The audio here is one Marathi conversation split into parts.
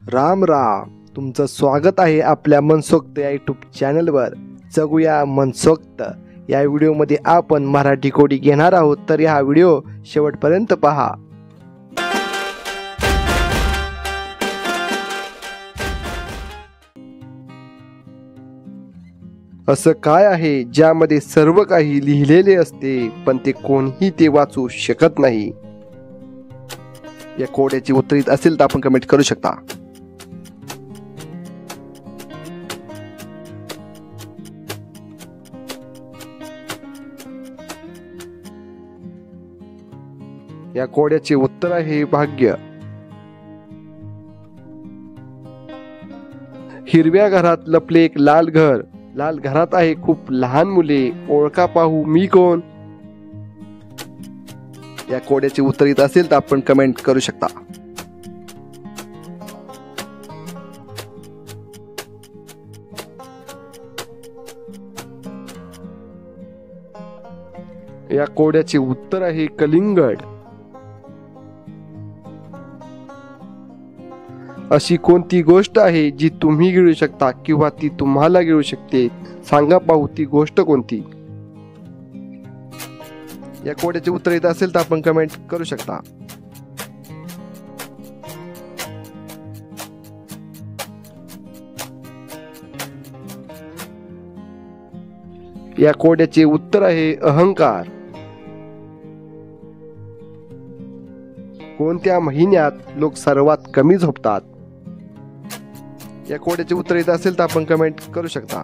राम राम, तुमचं स्वागत आहे आपल्या मनसोक्त या यूट्यूब चॅनलवर. जगूया मनसोक्त या व्हिडिओमध्ये आपण मराठी कोडी घेणार आहोत, तर हा व्हिडिओ शेवटपर्यंत पहा. असं काय आहे ज्यामध्ये सर्व काही लिहिलेले असते पण ते कोणीही ते वाचू शकत नाही? या कोड्याची उत्तर असेल तर आपण कमेंट करू शकता. या कोड्याचे उत्तर आहे भाग्य. हिरव्या घरात लपले एक लाल घर, लाल घरात आहे खूप लहान मुले, ओळखा पाहू मी कोण? या कोड्याचे उत्तर येत असेल तर आपण कमेंट करू शकता. या कोड्याचे उत्तर आहे कलिंगड. अशी कोणती गोष्ट आहे जी तुम्ही गिळू शकता किंवा ती तुम्हाला गिळू शकते? सांगा पाहू ती गोष्ट कोणती? या कोड्याचे उत्तर येत असेल तर आपण कमेंट करू शकता. या कोड्याचे उत्तर आहे अहंकार. कोणत्या महिन्यात लोक सर्वात कमी झोपतात? या कोड्याचे उत्तर येत असेल तर आपण कमेंट करू शकता.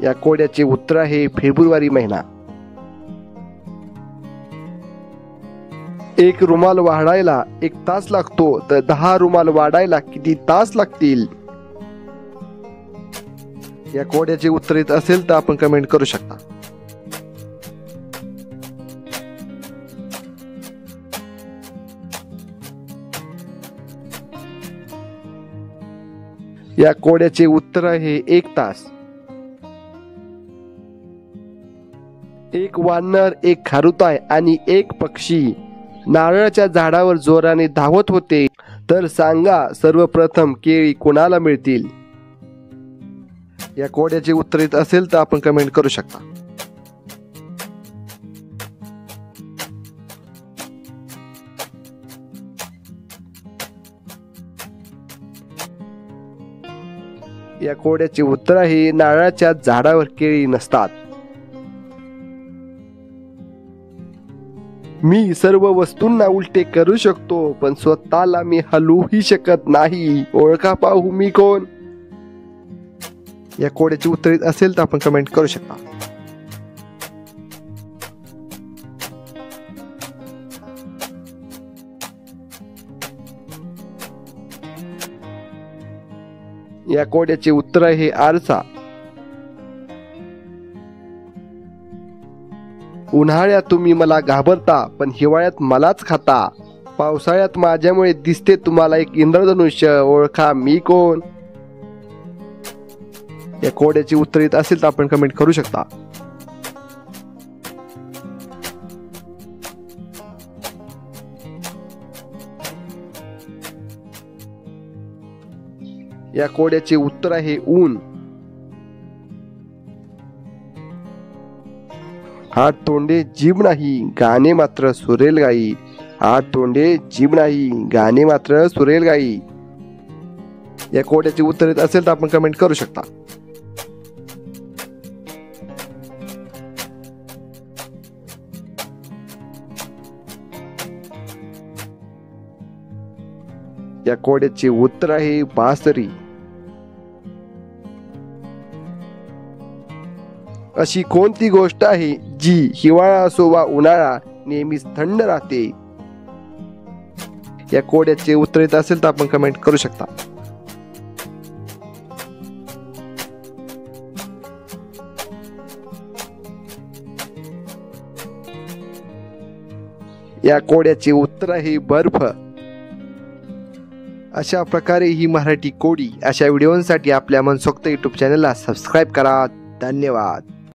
या कोड्याचे उत्तर आहे फेब्रुवारी महिना. एक रुमाल वाढायला 1 तास लागतो तर 10 रुमाल वाढायला किती तास लागतील? या कोड्याचे उत्तर येत असेल तर आपण कमेंट करू शकता. या कोड्याचे उत्तर आहे 1 तास. एक वानर, एक खारुताई आणि एक पक्षी नारळाच्या झाडावर जोराने धावत होते, तर सांगा सर्वप्रथम केळी कोणाला मिळतील? या कोड्याचे उत्तर येत असेल तर आपण कमेंट करू शकता. या कोड्याचे उत्तर आहे नारळाच्या झाडावर केळी नसतात. मी सर्व वस्तूंना उलटे करू शकतो पण स्वतःला मी हलवूही शकत नाही, ओळखा पाहू मी कोण? या कोड्याचे उत्तर येत असेल तर आपण कमेंट करू शकता. या कोड्याचे उत्तर आहे आरसा. उन्हाळ्यात तुम्ही मला घाबरता पण हिवाळ्यात मलाच खाता, पावसाळ्यात माझ्यामुळे दिसते तुम्हाला एक इंद्रधनुष्य, ओळखा मी कोण? या कोड्याचे उत्तर येत असेल तर आपण कमेंट करू शकता. या कोड्याचे उत्तर आहे ऊन. हात तोंडे जीभ नाही, गाणे मात्र सुरेल गाई. हात तोंडे जीभ नाही, गाणे मात्र सुरेल गाई. या कोड्याचे उत्तर येत असेल तर आपण कमेंट करू शकता. या कोड्याचे उत्तर आहे बासरी. अशी कोणती गोष्ट आहे जी हिवाळा असो वा उन्हाळा नेहमीच थंड राहते? या कोड्याचे उत्तर येत असेल तर आपण कमेंट करू शकता. या कोड्याचे उत्तर आहे बर्फ. अशा प्रकारे ही मराठी कोडी अशा व्हिडिओंसाठी आपल्या मनसोक्त यूट्यूब चॅनलला सबस्क्राईब करा. धन्यवाद.